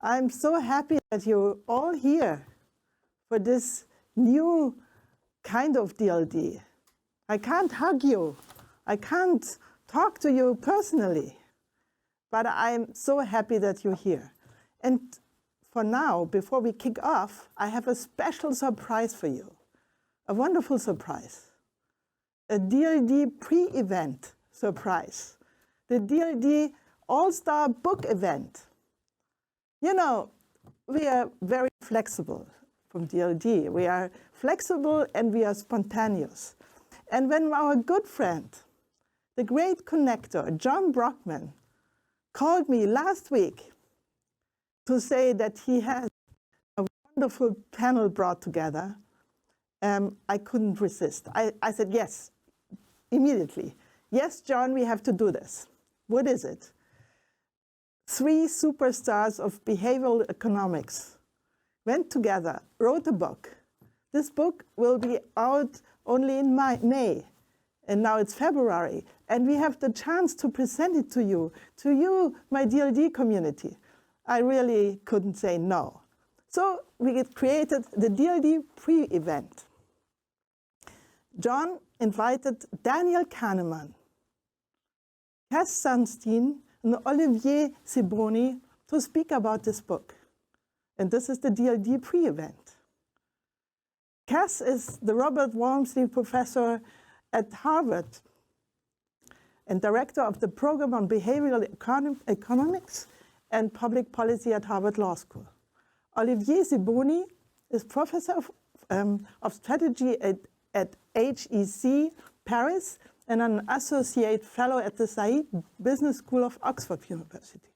I'm so happy that you're all here for this new kind of DLD. I can't hug you. I can't talk to you personally, but I'm so happy that you're here. And for now, before we kick off, I have a special surprise for you, a wonderful surprise, a DLD pre-event surprise, the DLD All-Star Book Event. You know, we are very flexible from DLD. We are flexible and we are spontaneous. And when our good friend, the great connector, John Brockman, called me last week to say that he has a wonderful panel brought together, I couldn't resist. I said, yes, immediately. Yes, John, we have to do this. What is it? 3 superstars of behavioral economics went together, wrote a book. This book will be out only in May, and now it's February, and we have the chance to present it to you, my DLD community. I really couldn't say no. So we created the DLD pre-event. John invited Daniel Kahneman, Cass Sunstein, and Olivier Sibony to speak about this book. And this is the DLD pre-event. Cass is the Robert Walmsley Professor at Harvard and Director of the Program on Behavioral Economics and Public Policy at Harvard Law School. Olivier Sibony is Professor of Strategy at HEC Paris and an Associate Fellow at the Saïd Business School of Oxford University.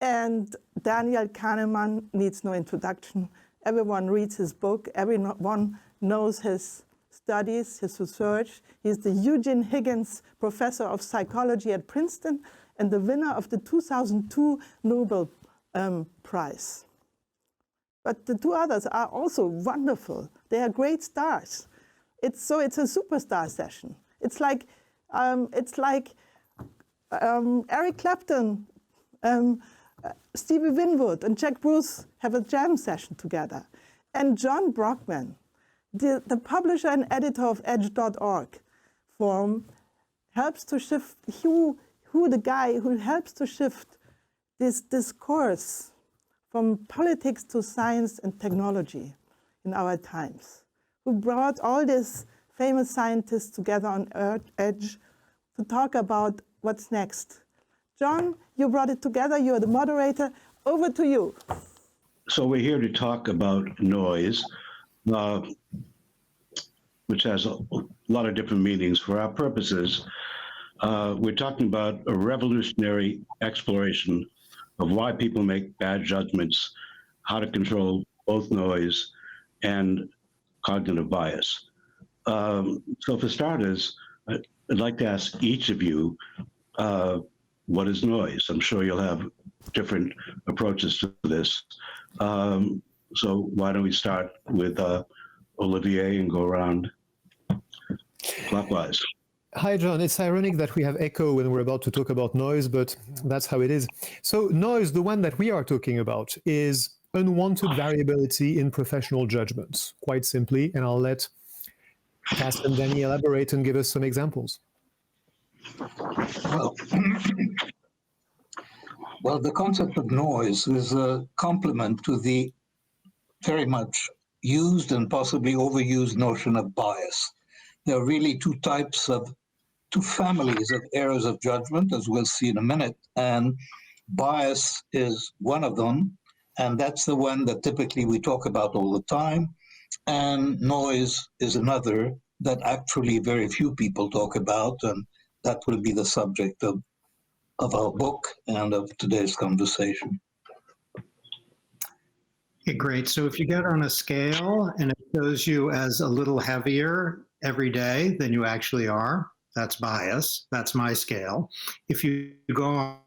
And Daniel Kahneman needs no introduction. Everyone reads his book. Everyone knows his studies, his research. He's the Eugene Higgins Professor of Psychology at Princeton and the winner of the 2002 Nobel Prize. But the 2 others are also wonderful. They are great stars. It's a superstar session. It's like Eric Clapton, Stevie Winwood, and Jack Bruce have a jam session together. And John Brockman, the publisher and editor of Edge.org forum, helps to shift, the guy who helps to shift this discourse from politics to science and technology in our times, who brought all these famous scientists together on Edge to talk about what's next. John, you brought it together. You're the moderator. Over to you. So we're here to talk about noise, which has a lot of different meanings. For our purposes, we're talking about a revolutionary exploration of why people make bad judgments, how to control both noise and cognitive bias. So for starters, I'd like to ask each of you, what is noise? I'm sure you'll have different approaches to this. So why don't we start with Olivier and go around clockwise. Hi, John. It's ironic that we have echo when we're about to talk about noise, but that's how it is. So noise, the one that we are talking about, is unwanted variability in professional judgments, quite simply. And I'll let Cass and Danny elaborate and give us some examples. Well, the concept of noise is a complement to the very much used and possibly overused notion of bias. There are really two families of errors of judgment, as we'll see in a minute, and bias is one of them, and that's the one that typically we talk about all the time, and noise is another that actually very few people talk about, and that will be the subject of our book and of today's conversation. Okay, great. So if you get on a scale and it shows you as a little heavier every day than you actually are, that's bias. That's my scale. If you go on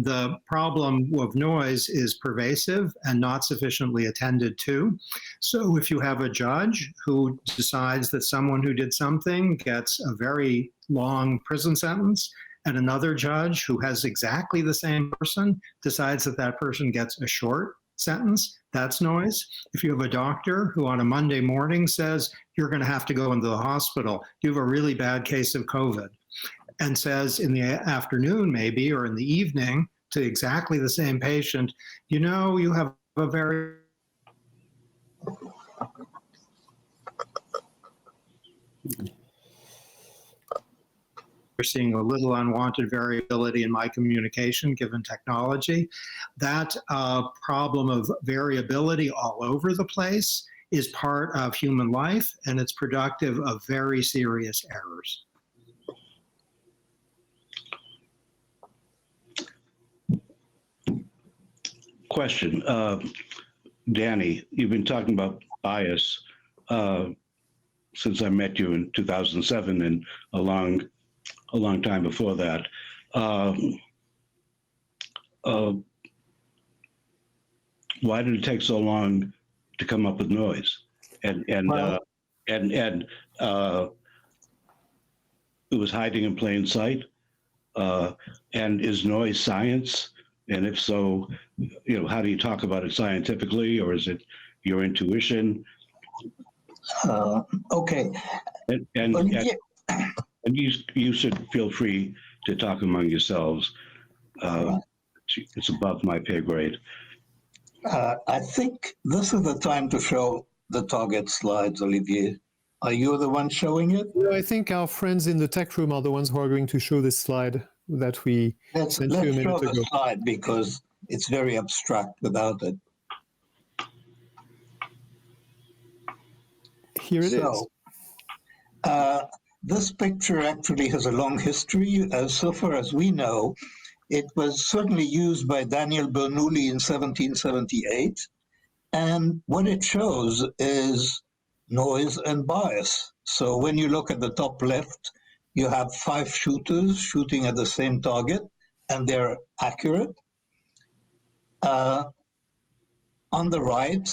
The problem of noise is pervasive and not sufficiently attended to. So if you have a judge who decides that someone who did something gets a very long prison sentence, and another judge who has exactly the same person decides that that person gets a short sentence, that's noise. If you have a doctor who on a Monday morning says, you're going to have to go into the hospital, you have a really bad case of COVID, and says in the afternoon maybe, or in the evening to exactly the same patient, you know, you have a very we're seeing a little unwanted variability in my communication given technology. That problem of variability all over the place is part of human life, and it's productive of very serious errors. Question. Danny, you've been talking about bias since I met you in 2007 and a long time before that. Why did it take so long to come up with noise? And it was hiding in plain sight. And is noise science? And if so, you know, how do you talk about it scientifically, or is it your intuition? Okay. And you should feel free to talk among yourselves. It's above my pay grade. I think this is the time to show the target slides, Olivier. Are you the one showing it? No, I think our friends in the tech room are the ones who are going to show this slide that we sent you a minute show ago. the slide because it's very abstract without it. Here it is. This picture actually has a long history. So far as we know, it was certainly used by Daniel Bernoulli in 1778. And what it shows is noise and bias. So when you look at the top left, you have 5 shooters shooting at the same target, and they're accurate. On the right,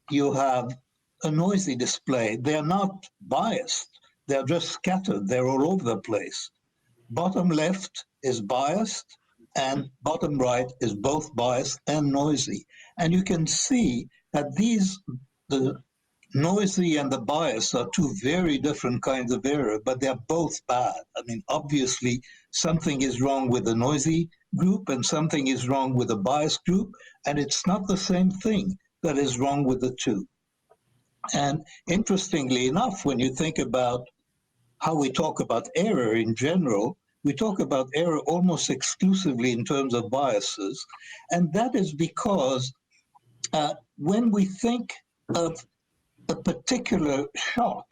you have a noisy display. They're not biased. They're just scattered. They're all over the place. Bottom left is biased, and bottom right is both biased and noisy. And you can see that the noisy and the bias are 2 very different kinds of error, but they're both bad. I mean, obviously, something is wrong with the noisy group and something is wrong with the biased group, and it's not the same thing that is wrong with the 2. And interestingly enough, when you think about how we talk about error in general, we talk about error almost exclusively in terms of biases. And that is because when we think of a particular shot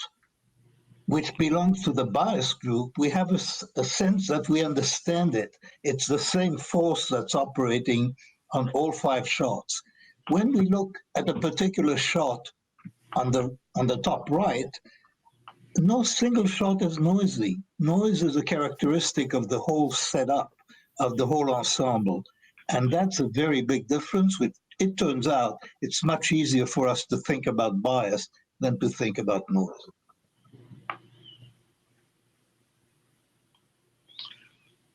which belongs to the bias group, we have a sense that we understand it. It's the same force that's operating on all 5 shots. When we look at a particular shot on the top right, no single shot is noisy. Noise is a characteristic of the whole setup, of the whole ensemble. And that's a very big difference. It turns out it's much easier for us to think about bias than to think about noise.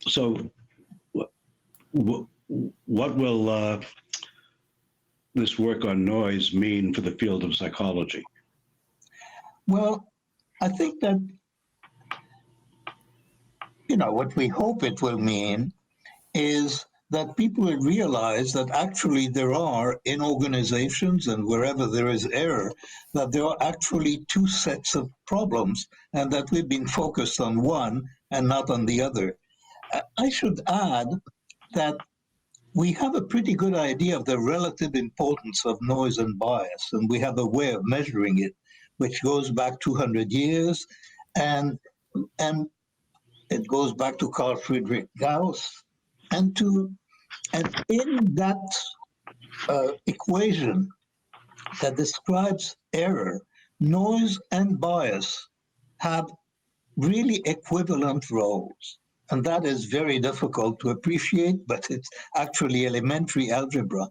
So what will this work on noise mean for the field of psychology? Well, I think that, what we hope it will mean is that people will realize that actually there are, in organizations and wherever there is error, that there are actually 2 sets of problems, and that we've been focused on one and not on the other. I should add that we have a pretty good idea of the relative importance of noise and bias, and we have a way of measuring it, which goes back 200 years, and it goes back to Carl Friedrich Gauss, and in that equation that describes error, noise and bias have really equivalent roles. and that is very difficult to appreciate, but it's actually elementary algebra.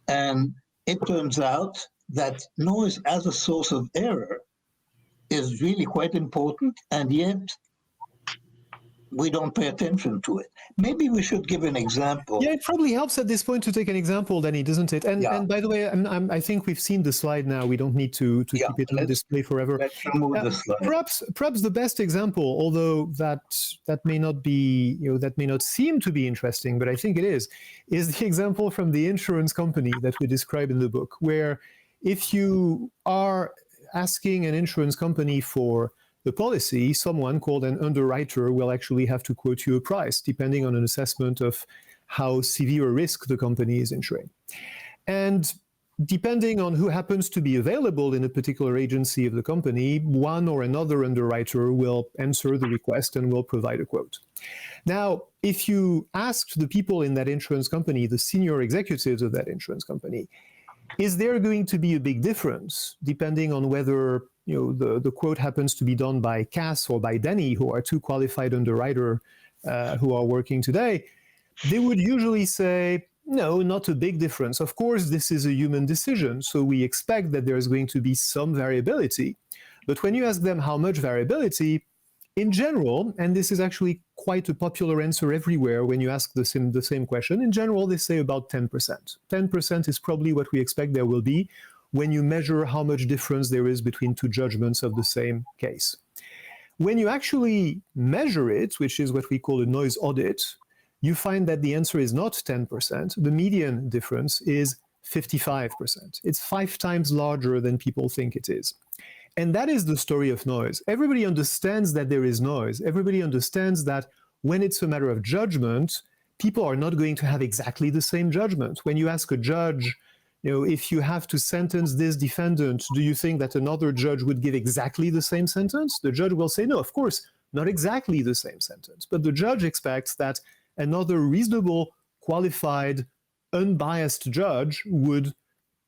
And it turns out that noise as a source of error is really quite important, and yet we don't pay attention to it. Maybe we should give an example. Yeah, it probably helps at this point to take an example, Danny, doesn't it? And Yeah. and by the way, I think we've seen the slide now. We don't need to Yeah, keep it on display forever. Let's remove the slide. Perhaps the best example, although that may not be, that may not seem to be interesting, but I think it is the example from the insurance company that we describe in the book, where if you are asking an insurance company for the policy, someone called an underwriter will actually have to quote you a price, depending on an assessment of how severe a risk the company is insuring. And depending on who happens to be available in a particular agency of the company, one or another underwriter will answer the request and will provide a quote. Now, if you asked the people in that insurance company, the senior executives of that insurance company, is there going to be a big difference depending on whether the quote happens to be done by Cass or by Danny, who are two qualified underwriter who are working today? They would usually say, no, not a big difference. Of course, this is a human decision, so we expect that there's going to be some variability. But when you ask them how much variability, in general, and this is actually quite a popular answer everywhere when you ask the same question, in general, they say about 10%. 10% is probably what we expect there will be when you measure how much difference there is between two judgments of the same case. When you actually measure it, which is what we call a noise audit, you find that the answer is not 10%. The median difference is 55%. It's 5 times larger than people think it is. And that is the story of noise. Everybody understands that there is noise. Everybody understands that when it's a matter of judgment, people are not going to have exactly the same judgment. When you ask a judge, if you have to sentence this defendant, do you think that another judge would give exactly the same sentence? The judge will say, no, of course, not exactly the same sentence. But the judge expects that another reasonable, qualified, unbiased judge would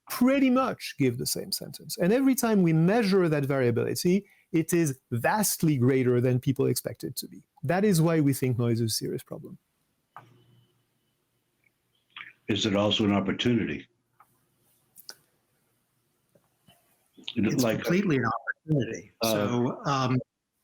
pretty much give the same sentence. And every time we measure that variability, it is vastly greater than people expect it to be. That is why we think noise is a serious problem. Is it also an opportunity? It's completely an opportunity.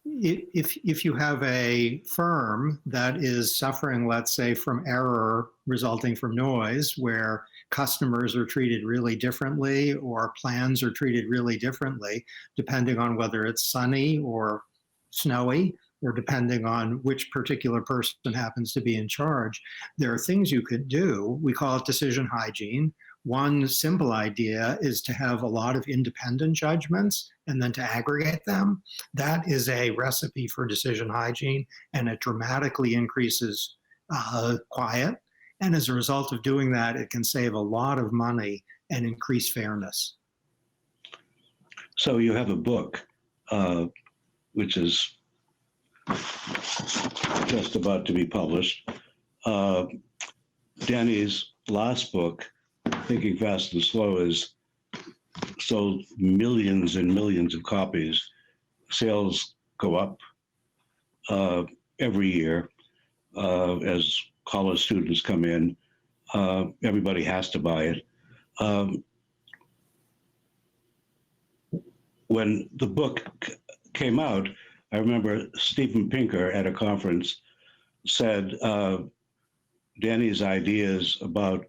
If you have a firm that is suffering, let's say, from error resulting from noise, where customers are treated really differently or plans are treated really differently, depending on whether it's sunny or snowy, or depending on which particular person happens to be in charge, there are things you could do. We call it decision hygiene. One simple idea is to have a lot of independent judgments and then to aggregate them. That is a recipe for decision hygiene, and it dramatically increases quiet. And as a result of doing that, it can save a lot of money and increase fairness. So you have a book, which is just about to be published. Danny's last book, Thinking Fast and Slow, is sold millions and millions of copies. Sales go up every year as college students come in. Everybody has to buy it. When the book came out, I remember Steven Pinker at a conference said Danny's ideas about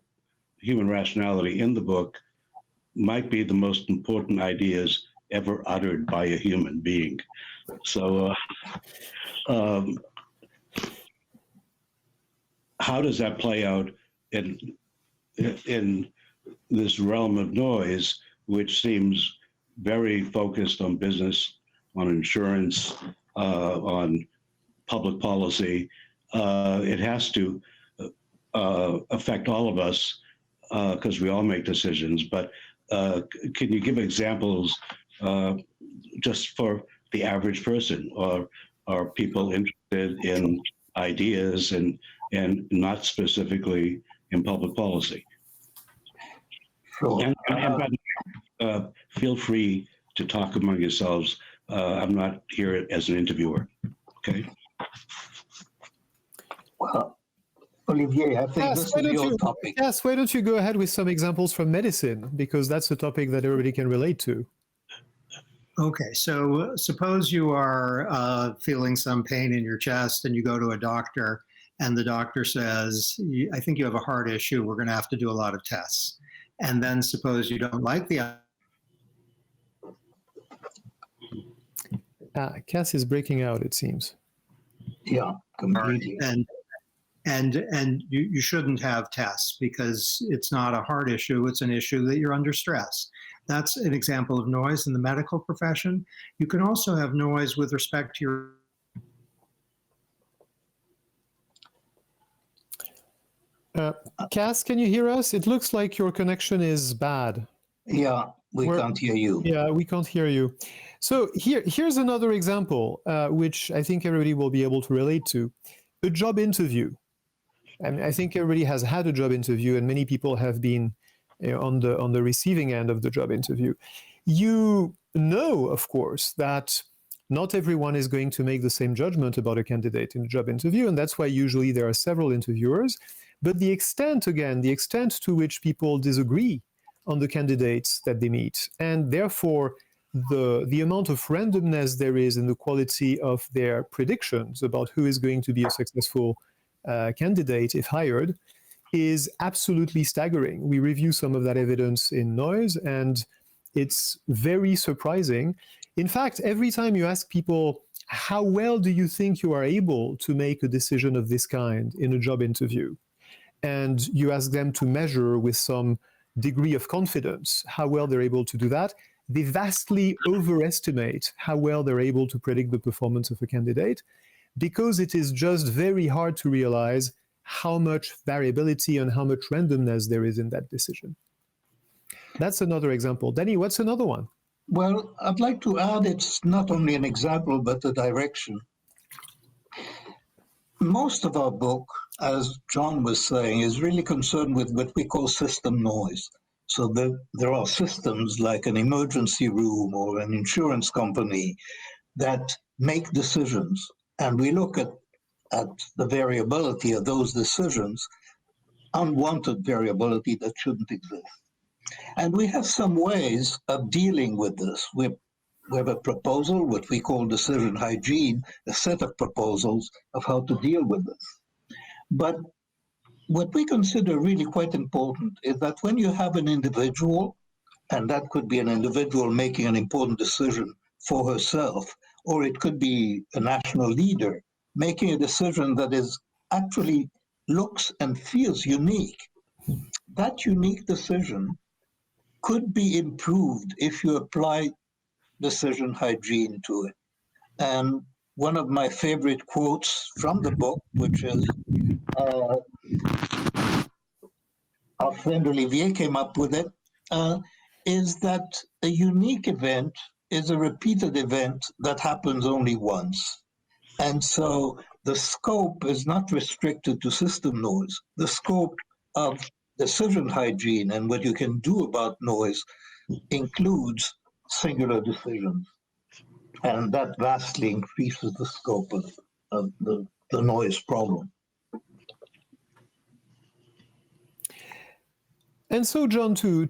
human rationality in the book might be the most important ideas ever uttered by a human being. So how does that play out in this realm of noise, which seems very focused on business, on insurance, on public policy? It has to affect all of us because we all make decisions. But can you give examples just for the average person, or are people interested in ideas and not specifically in public policy? Sure. And feel free to talk among yourselves. I'm not here as an interviewer. Okay. Olivier, I think Yes, this is your topic. Yes, why don't you go ahead with some examples from medicine, because that's a topic that everybody can relate to. Okay, so suppose you are feeling some pain in your chest and you go to a doctor and the doctor says, I think you have a heart issue, we're going to have to do a lot of tests. And then suppose you don't like the... Cass is breaking out, it seems. Yeah, completely. And you shouldn't have tests because it's not a heart issue, it's an issue that you're under stress. That's an example of noise in the medical profession. You can also have noise with respect to your... Cass, can you hear us? It looks like your connection is bad. Yeah, we can't hear you. Yeah, we can't hear you. So here's another example, which I think everybody will be able to relate to. A job interview. I mean, I think everybody has had a job interview, and many people have been on the receiving end of the job interview. You know, of course, that not everyone is going to make the same judgment about a candidate in a job interview, and that's why usually there are several interviewers. But the extent to which people disagree on the candidates that they meet, and therefore the amount of randomness there is in the quality of their predictions about who is going to be a successful candidate if hired, is absolutely staggering. We review some of that evidence in Noise, and it's very surprising. In fact, every time you ask people, how well do you think you are able to make a decision of this kind in a job interview? And you ask them to measure with some degree of confidence how well they're able to do that, they vastly overestimate how well they're able to predict the performance of a candidate, because it is just very hard to realize how much variability and how much randomness there is in that decision. That's another example. Danny, what's another one? Well, I'd like to add it's not only an example, but a direction. Most of our book, as John was saying, is really concerned with what we call system noise. So there are systems like an emergency room or an insurance company that make decisions. And we look at the variability of those decisions, unwanted variability that shouldn't exist. And we have some ways of dealing with this. We have a proposal, what we call decision hygiene, a set of proposals of how to deal with this. But what we consider really quite important is that when you have an individual, and that could be an individual making an important decision for herself, or it could be a national leader making a decision that is actually looks and feels unique, that unique decision could be improved if you apply decision hygiene to it. And one of my favorite quotes from the book, which is our friend Olivier came up with it, is that a unique event is a repeated event that happens only once. And so the scope is not restricted to system noise. The scope of decision hygiene and what you can do about noise includes singular decisions. And that vastly increases the scope of the noise problem. And so, John, to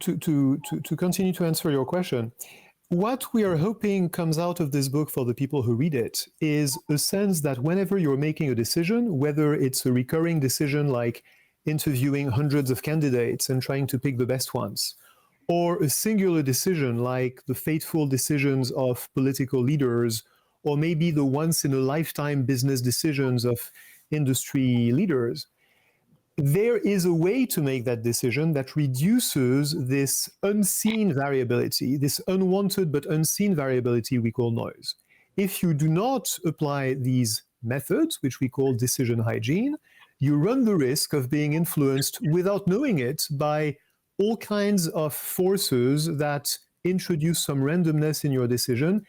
continue to answer your question, what we are hoping comes out of this book for the people who read it is a sense that whenever you're making a decision, whether it's a recurring decision like interviewing hundreds of candidates and trying to pick the best ones, or a singular decision like the fateful decisions of political leaders, or maybe the once-in-a-lifetime business decisions of industry leaders, there is a way to make that decision that reduces this unseen variability, this unwanted but unseen variability we call noise. If you do not apply these methods, which we call decision hygiene, you run the risk of being influenced without knowing it by all kinds of forces that introduce some randomness in your decision,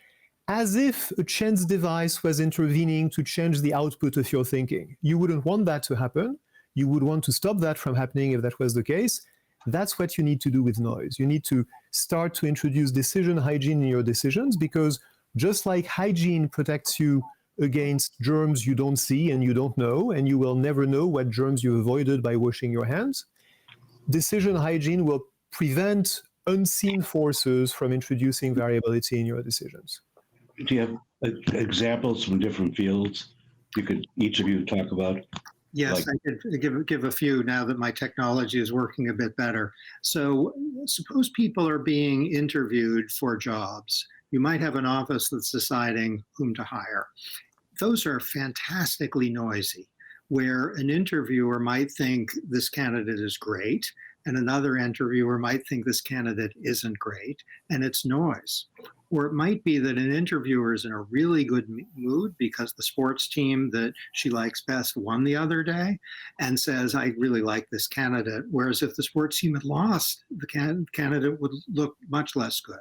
as if a chance device was intervening to change the output of your thinking. You wouldn't want that to happen. You would want to stop that from happening if that was the case. That's what you need to do with noise. You need to start to introduce decision hygiene in your decisions, because just like hygiene protects you against germs you don't see and you don't know, and you will never know what germs you avoided by washing your hands. Decision hygiene will prevent unseen forces from introducing variability in your decisions. Do you have examples from different fields you could each of you talk about? Yes, I could give a few now that my technology is working a bit better. So suppose people are being interviewed for jobs. You might have an office that's deciding whom to hire. Those are fantastically noisy, where an interviewer might think this candidate is great, and another interviewer might think this candidate isn't great, and it's noise. Or it might be that an interviewer is in a really good mood because the sports team that she likes best won the other day and says, I really like this candidate. Whereas if the sports team had lost, the candidate would look much less good.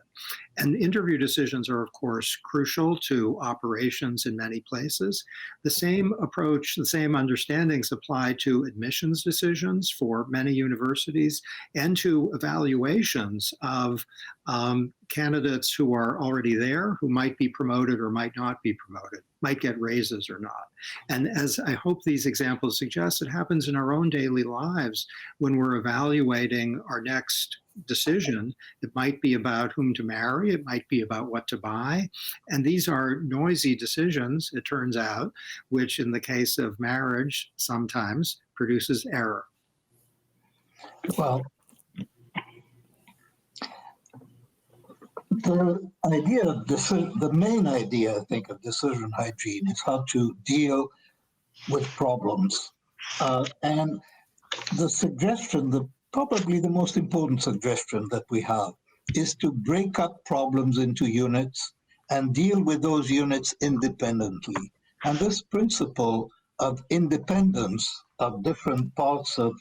And interview decisions are, of course, crucial to operations in many places. The same approach, the same understandings apply to admissions decisions for many universities and to evaluations of candidates who are already there, who might be promoted or might not be promoted, might get raises or not. And as I hope these examples suggest, it happens in our own daily lives when we're evaluating our next decision. It might be about whom to marry, it might be about what to buy. And these are noisy decisions, it turns out, which in the case of marriage sometimes produces error. Well, the main idea, I think, of decision hygiene is how to deal with problems. And the suggestion, probably the most important suggestion that we have, is to break up problems into units and deal with those units independently. And this principle of independence of different parts of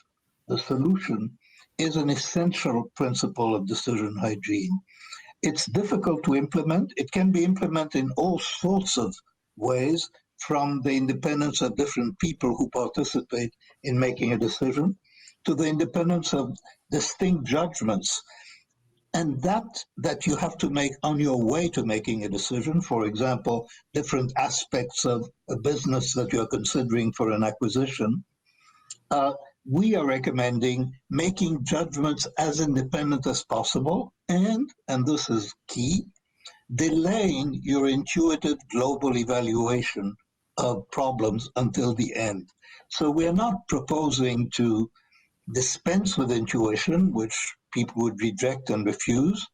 the solution is an essential principle of decision hygiene. It's difficult to implement. It can be implemented in all sorts of ways, from the independence of different people who participate in making a decision to the independence of distinct judgments. And that you have to make on your way to making a decision, for example, different aspects of a business that you're considering for an acquisition, we are recommending making judgments as independent as possible and this is key, delaying your intuitive global evaluation of problems until the end. So we're not proposing to dispense with intuition, which people would reject and refuse.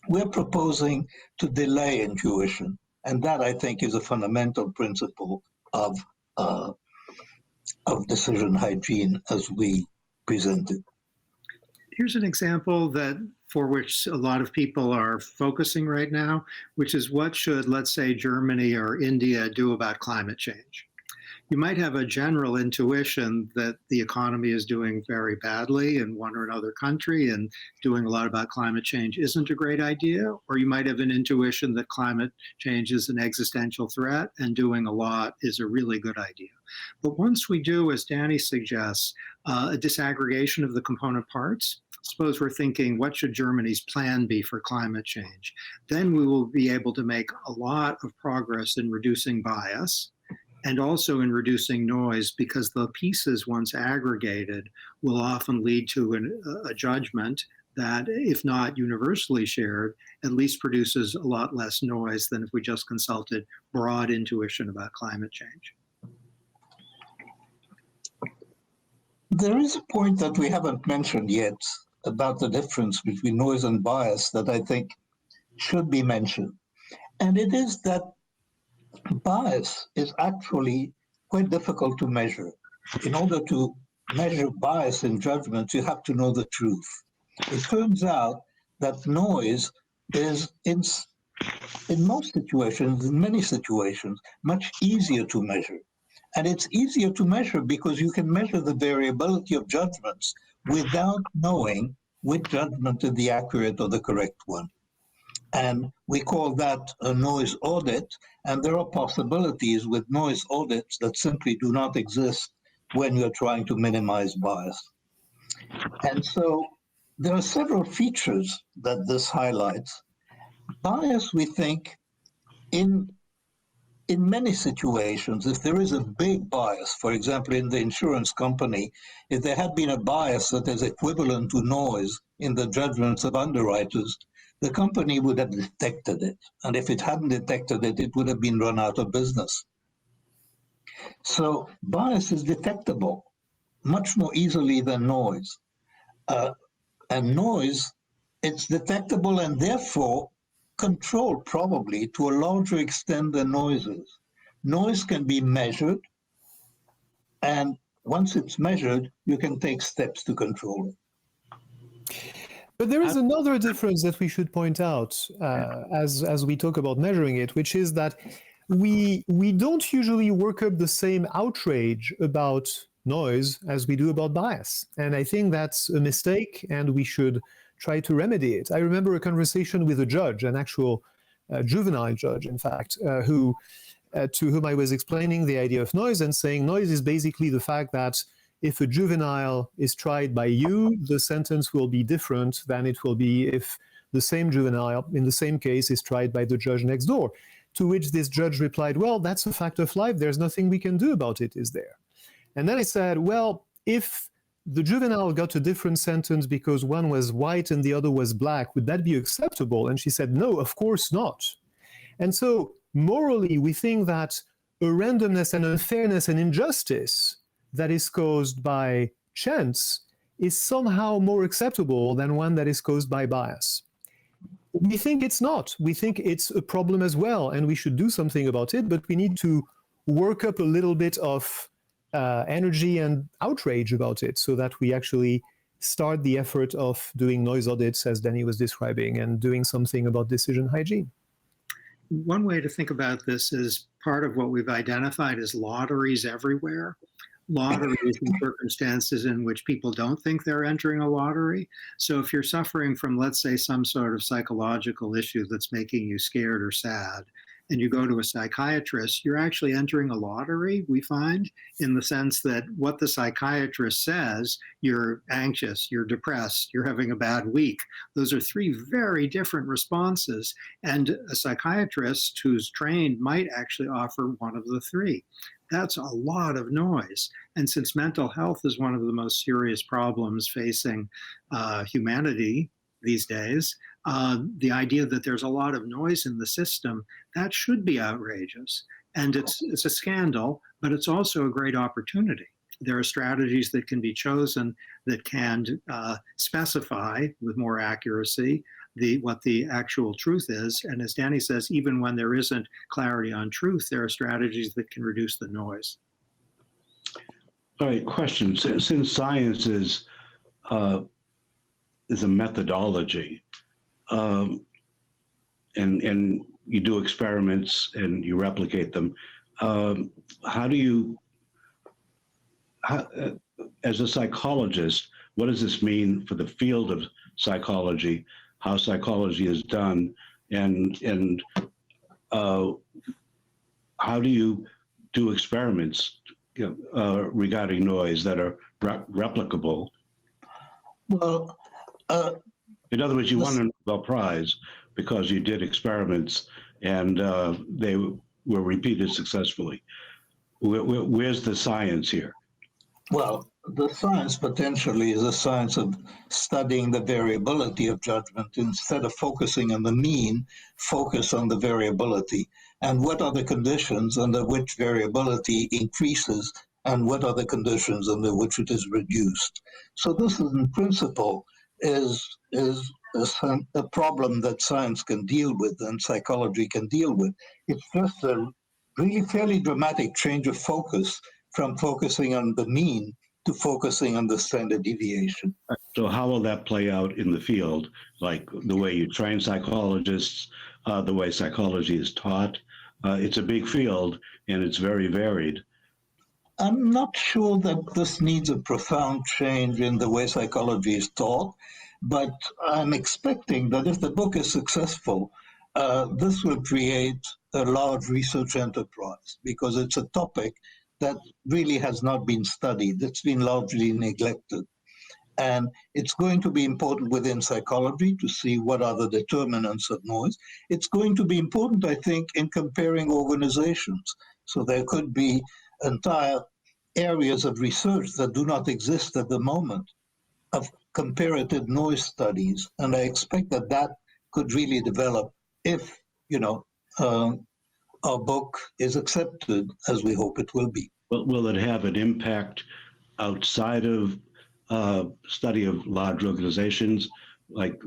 We're proposing to delay intuition. And that, I think, is a fundamental principle of decision hygiene as we present it. Here's an example for which a lot of people are focusing right now, which is what should, let's say, Germany or India do about climate change? You might have a general intuition that the economy is doing very badly in one or another country and doing a lot about climate change isn't a great idea, or you might have an intuition that climate change is an existential threat and doing a lot is a really good idea. But once we do, as Danny suggests, a disaggregation of the component parts, suppose we're thinking, what should Germany's plan be for climate change? Then we will be able to make a lot of progress in reducing bias and also in reducing noise, because the pieces, once aggregated, will often lead to a judgment that, if not universally shared, at least produces a lot less noise than if we just consulted broad intuition about climate change. There is a point that we haven't mentioned yet about the difference between noise and bias that I think should be mentioned. And it is that bias is actually quite difficult to measure. In order to measure bias in judgments, you have to know the truth. It turns out that noise is, in most situations, in many situations, much easier to measure. And it's easier to measure because you can measure the variability of judgments without knowing which judgment is the accurate or the correct one. And we call that a noise audit. And there are possibilities with noise audits that simply do not exist when you're trying to minimize bias. And so there are several features that this highlights. Bias, we think, in in many situations, if there is a big bias, for example, in the insurance company, if there had been a bias that is equivalent to noise in the judgments of underwriters, the company would have detected it. And if it hadn't detected it, it would have been run out of business. So bias is detectable much more easily than noise. And noise, it's detectable and therefore controlled probably to a larger extent than noise is. Noise can be measured, and once it's measured, you can take steps to control it. But there is another difference that we should point out as we talk about measuring it, which is that we don't usually work up the same outrage about noise as we do about bias. And I think that's a mistake, and we should try to remedy it. I remember a conversation with a judge, an actual juvenile judge, in fact, who to whom I was explaining the idea of noise and saying noise is basically the fact that if a juvenile is tried by you, the sentence will be different than it will be if the same juvenile in the same case is tried by the judge next door. To which this judge replied, well, that's a fact of life. There's nothing we can do about it, is there? And then I said, well, if the juvenile got a different sentence because one was white and the other was black, would that be acceptable? And she said, no, of course not. And so morally, we think that a randomness and unfairness and injustice that is caused by chance is somehow more acceptable than one that is caused by bias. We think it's not. We think it's a problem as well, and we should do something about it, but we need to work up a little bit of energy and outrage about it so that we actually start the effort of doing noise audits, as Danny was describing, and doing something about decision hygiene. One way to think about this is part of what we've identified as lotteries everywhere. Lotteries in circumstances in which people don't think they're entering a lottery. So if you're suffering from, let's say, some sort of psychological issue that's making you scared or sad, and you go to a psychiatrist, you're actually entering a lottery, we find, in the sense that what the psychiatrist says, you're anxious, you're depressed, you're having a bad week. Those are three very different responses. And a psychiatrist who's trained might actually offer one of the three. That's a lot of noise. And since mental health is one of the most serious problems facing humanity these days, the idea that there's a lot of noise in the system, that should be outrageous. And it's a scandal, but it's also a great opportunity. There are strategies that can be chosen that can specify with more accuracy what the actual truth is. And as Danny says, even when there isn't clarity on truth, there are strategies that can reduce the noise. All right, question. Since science is a methodology, and you do experiments and you replicate them, how do you, as a psychologist, what does this mean for the field of psychology, how psychology is done, and how do you do experiments regarding noise that are replicable? Well, in other words, you won a Nobel Prize because you did experiments and they were repeated successfully. Where's the science here? Well, the science potentially is a science of studying the variability of judgment. Instead of focusing on the mean, focus on the variability. And what are the conditions under which variability increases, and what are the conditions under which it is reduced? So this is, in principle, is a problem that science can deal with and psychology can deal with. It's just a really fairly dramatic change of focus from focusing on the mean to focusing on the standard deviation. So how will that play out in the field, like the way you train psychologists, the way psychology is taught? It's a big field and it's very varied. I'm not sure that this needs a profound change in the way psychology is taught, but I'm expecting that if the book is successful, this will create a large research enterprise because it's a topic that really has not been studied. It's been largely neglected. And it's going to be important within psychology to see what are the determinants of noise. It's going to be important, I think, in comparing organizations. So there could be entire areas of research that do not exist at the moment of comparative noise studies. And I expect that that could really develop if, our book is accepted, as we hope it will be. Will it have an impact outside of study of large organizations like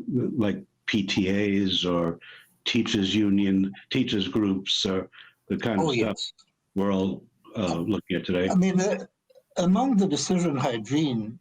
PTAs or teachers groups, or the kind of stuff we're all looking at today? I mean, among the decision hygiene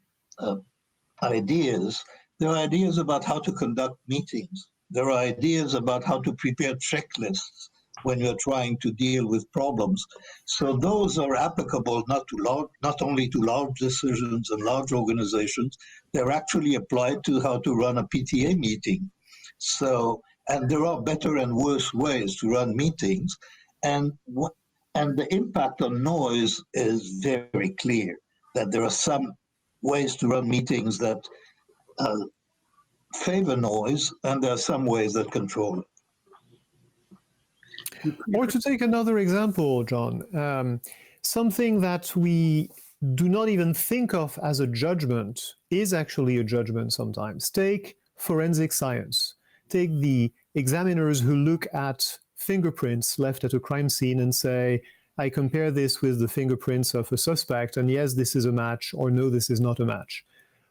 ideas, there are ideas about how to conduct meetings. There are ideas about how to prepare checklists when you're trying to deal with problems. So those are applicable not only to large decisions and large organizations, they're actually applied to how to run a PTA meeting. So, and there are better and worse ways to run meetings. And the impact on noise is very clear, that there are some ways to run meetings that favor noise, and there are some ways that control it. Or to take another example, John, something that we do not even think of as a judgment is actually a judgment sometimes. Take forensic science. Take the examiners who look at fingerprints left at a crime scene and say, I compare this with the fingerprints of a suspect, and yes, this is a match, or no, this is not a match.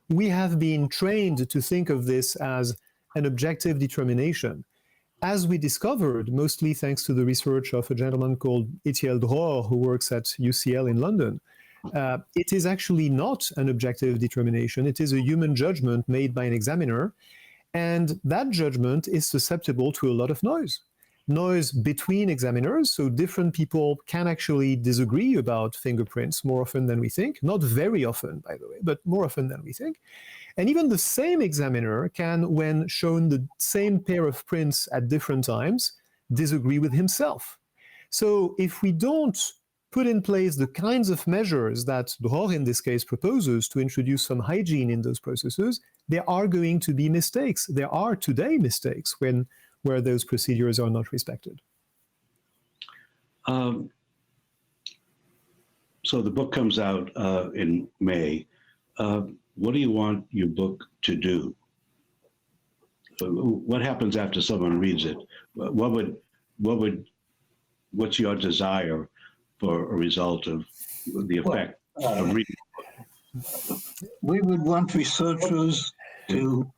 We have been trained to think of this as an objective determination. As we discovered, mostly thanks to the research of a gentleman called Etiel Dror, who works at UCL in London, it is actually not an objective determination. It is a human judgment made by an examiner, and that judgment is susceptible to a lot of noise. Noise between examiners, so different people can actually disagree about fingerprints more often than we think. Not very often, by the way, but more often than we think. And even the same examiner can, when shown the same pair of prints at different times, disagree with himself. So if we don't put in place the kinds of measures that Dror in this case proposes to introduce some hygiene in those processes, there are going to be mistakes. There are today mistakes where those procedures are not respected. So the book comes out in May. What do you want your book to do? What happens after someone reads it? What's your desire for a result of the effect of reading the book? We would want researchers to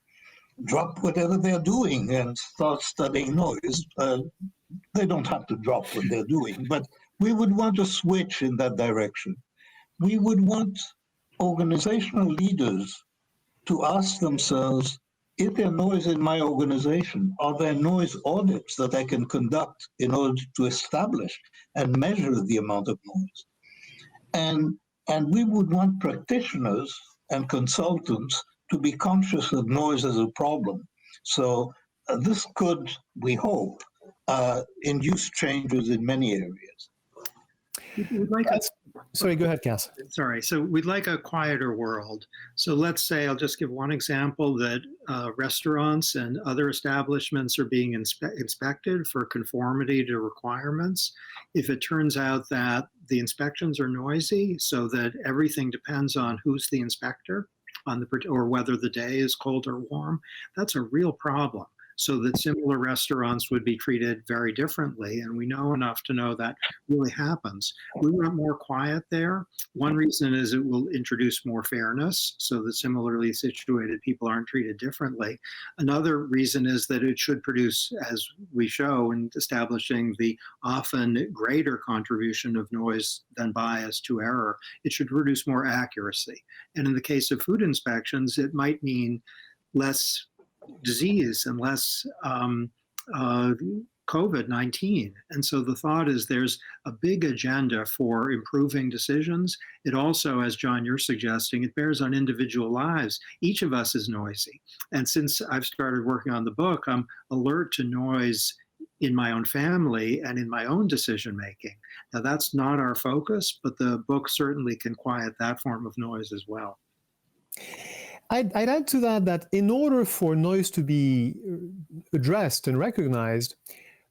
drop whatever they're doing and start studying noise. They don't have to drop what they're doing, but we would want a switch in that direction. We would want organizational leaders to ask themselves, is there noise in my organization? Are there noise audits that I can conduct in order to establish and measure the amount of noise? And we would want practitioners and consultants to be conscious of noise as a problem. So this could, we hope, induce changes in many areas. Sorry, go ahead, Cass. Sorry. So we'd like a quieter world. So let's say, I'll just give one example, that restaurants and other establishments are being inspected for conformity to requirements. If it turns out that the inspections are noisy, so that everything depends on who's the inspector, or whether the day is cold or warm, that's a real problem. So that similar restaurants would be treated very differently. And we know enough to know that really happens. We want more quiet there. One reason is it will introduce more fairness, so that similarly situated people aren't treated differently. Another reason is that it should produce, as we show in establishing the often greater contribution of noise than bias to error, it should produce more accuracy. And in the case of food inspections, it might mean less disease and less COVID-19. And so the thought is there's a big agenda for improving decisions. It also, as John, you're suggesting, it bears on individual lives. Each of us is noisy. And since I've started working on the book, I'm alert to noise in my own family and in my own decision-making. Now, that's not our focus, but the book certainly can quiet that form of noise as well. I'd add to that in order for noise to be addressed and recognized,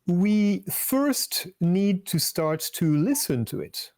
we first need to start to listen to it.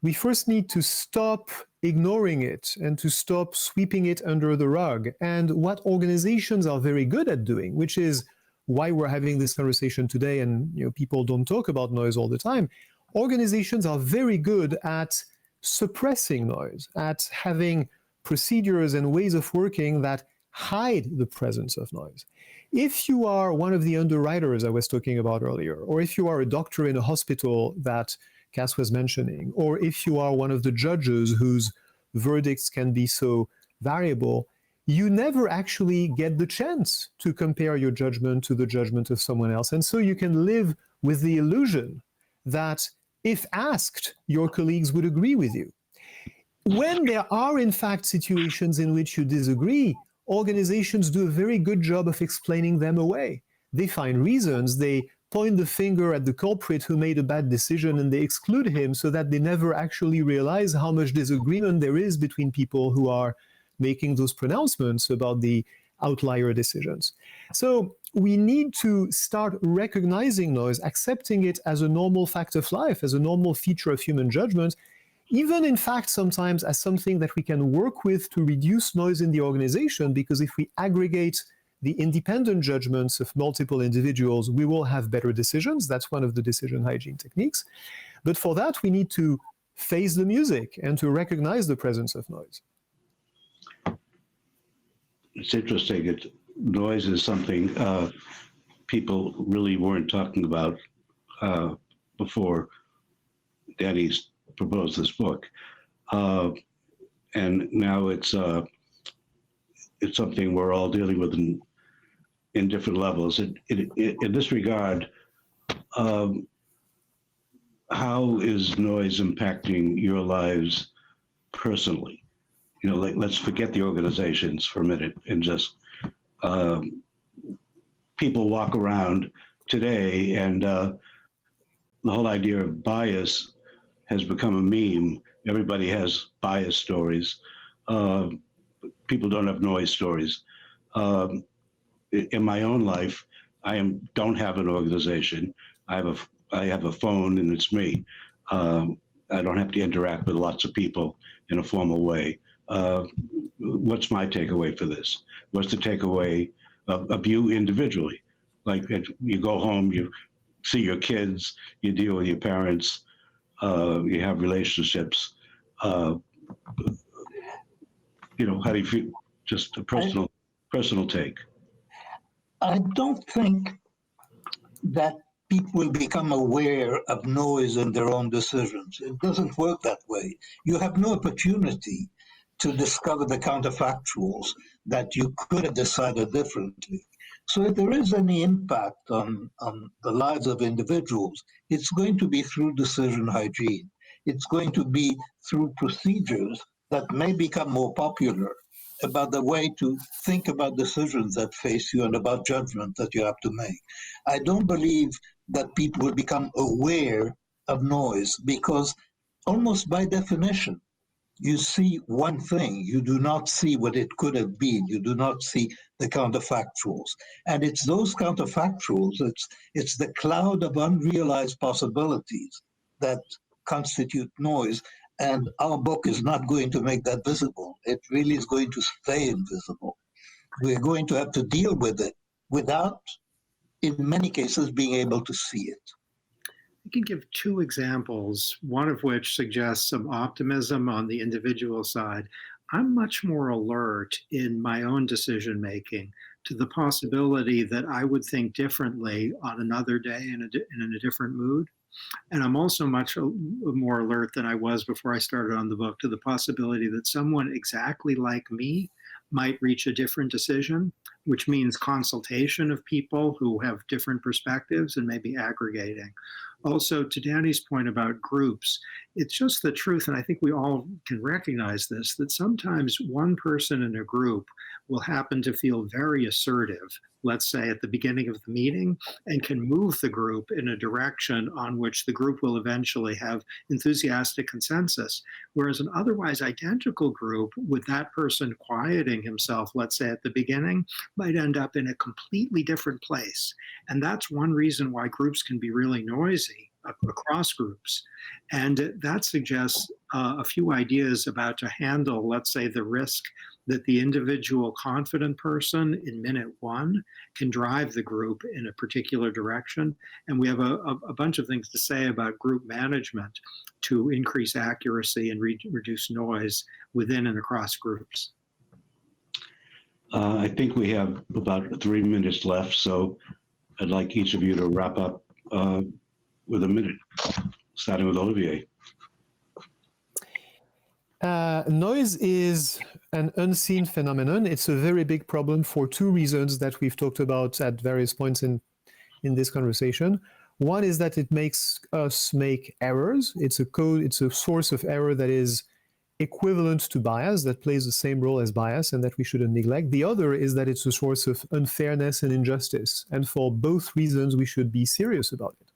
We first need to stop ignoring it and to stop sweeping it under the rug. And what organizations are very good at doing, which is why we're having this conversation today, and people don't talk about noise all the time, organizations are very good at suppressing noise, at having procedures and ways of working that hide the presence of noise. If you are one of the underwriters I was talking about earlier, or if you are a doctor in a hospital that Cass was mentioning, or if you are one of the judges whose verdicts can be so variable, you never actually get the chance to compare your judgment to the judgment of someone else. And so you can live with the illusion that if asked, your colleagues would agree with you. When there are, in fact, situations in which you disagree, organizations do a very good job of explaining them away. They find reasons, they point the finger at the culprit who made a bad decision, and they exclude him so that they never actually realize how much disagreement there is between people who are making those pronouncements about the outlier decisions. So we need to start recognizing noise, accepting it as a normal fact of life, as a normal feature of human judgment, even in fact sometimes as something that we can work with to reduce noise in the organization, because if we aggregate the independent judgments of multiple individuals, we will have better decisions. That's one of the decision hygiene techniques. But for that, we need to face the music and to recognize the presence of noise. It's interesting. Noise is something people really weren't talking about before Danny's proposed this book, and now it's something we're all dealing with in different levels. In this regard, how is noise impacting your lives personally? Let's forget the organizations for a minute and just people walk around today, and the whole idea of bias has become a meme. Everybody has bias stories. People don't have noise stories. In my own life, I don't have an organization. I have a phone, and it's me. I don't have to interact with lots of people in a formal way. What's my takeaway for this? What's the takeaway of you individually? Like, you go home, you see your kids, you deal with your parents, you have relationships. How do you feel? Just a personal take. I don't think that people will become aware of noise in their own decisions. It doesn't work that way. You have no opportunity to discover the counterfactuals that you could have decided differently. So if there is any impact on the lives of individuals, it's going to be through decision hygiene. It's going to be through procedures that may become more popular about the way to think about decisions that face you and about judgment that you have to make. I don't believe that people will become aware of noise because almost by definition, you see one thing, you do not see what it could have been, you do not see the counterfactuals. And it's those counterfactuals, it's the cloud of unrealized possibilities that constitute noise. And our book is not going to make that visible. It really is going to stay invisible. We're going to have to deal with it without, in many cases, being able to see it. I can give two examples, one of which suggests some optimism on the individual side. I'm much more alert in my own decision making to the possibility that I would think differently on another day in a different mood. And I'm also much more alert than I was before I started on the book to the possibility that someone exactly like me might reach a different decision, which means consultation of people who have different perspectives and maybe aggregating. Also, to Danny's point about groups, it's just the truth, and I think we all can recognize this, that sometimes one person in a group will happen to feel very assertive, let's say at the beginning of the meeting, and can move the group in a direction on which the group will eventually have enthusiastic consensus. Whereas an otherwise identical group, with that person quieting himself, let's say at the beginning, might end up in a completely different place. And that's one reason why groups can be really noisy across groups. And that suggests a few ideas about to handle, let's say, the risk that the individual confident person in minute one can drive the group in a particular direction. And we have a bunch of things to say about group management to increase accuracy and reduce noise within and across groups. I think we have about 3 minutes left, so I'd like each of you to wrap up with a minute, starting with Olivier. Noise is an unseen phenomenon. It's a very big problem for two reasons that we've talked about at various points in this conversation. One is that it makes us make errors. It's a source of error that is equivalent to bias, that plays the same role as bias and that we shouldn't neglect. The other is that it's a source of unfairness and injustice. And for both reasons, we should be serious about it.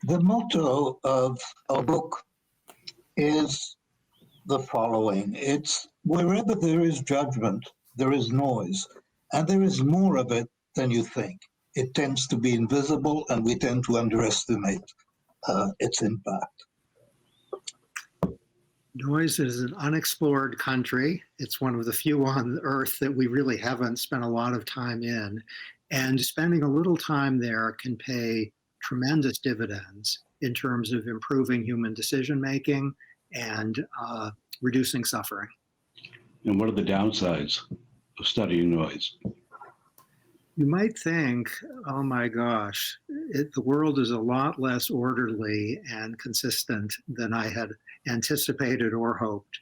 The motto of our book is the following. It's wherever there is judgment, there is noise, and there is more of it than you think. It tends to be invisible, and we tend to underestimate its impact. Noise is an unexplored country. It's one of the few on Earth that we really haven't spent a lot of time in. And spending a little time there can pay tremendous dividends in terms of improving human decision-making and reducing suffering. And what are the downsides of studying noise? You might think, oh my gosh, the world is a lot less orderly and consistent than I had anticipated or hoped.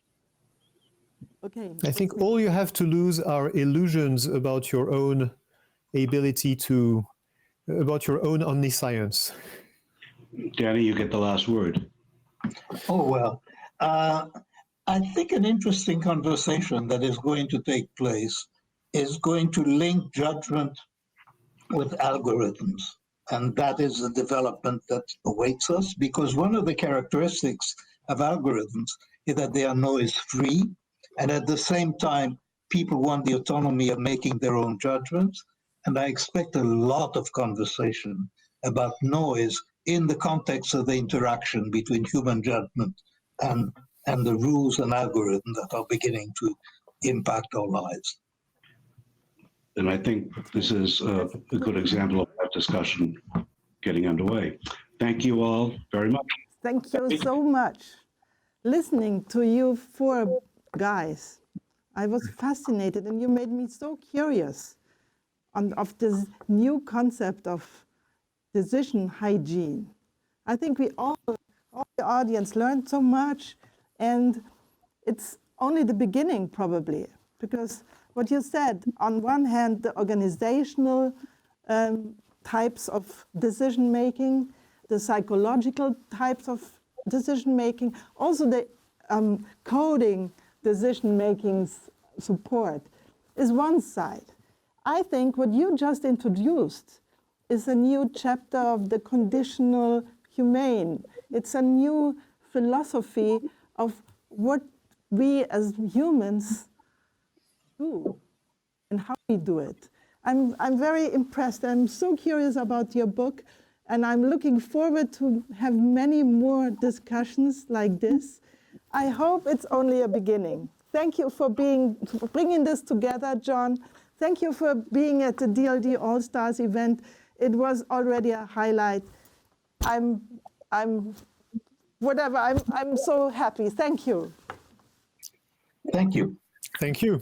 Okay. I think all you have to lose are illusions about your own ability to, about your own omniscience. Danny, you get the last word. Oh, well, I think an interesting conversation that is going to take place is going to link judgment with algorithms. And that is the development that awaits us, because one of the characteristics of algorithms is that they are noise-free, and at the same time, people want the autonomy of making their own judgments. And I expect a lot of conversation about noise in the context of the interaction between human judgment and the rules and algorithms that are beginning to impact our lives. And I think this is a good example of that discussion getting underway. Thank you all very much. Thank you so much. Listening to you four guys, I was fascinated, and you made me so curious of this new concept of decision hygiene. I think we all the audience learned so much, and it's only the beginning probably, because what you said, on one hand, the organizational types of decision-making, the psychological types of decision-making, also the coding decision-making support is one side. I think what you just introduced is a new chapter of the conditional humane. It's a new philosophy of what we as humans do and how we do it. I'm very impressed. I'm so curious about your book, and I'm looking forward to have many more discussions like this. I hope it's only a beginning. Thank you for bringing this together, John. Thank you for being at the DLD All-Stars event. It was already a highlight. I'm so happy. Thank you. Thank you. Thank you.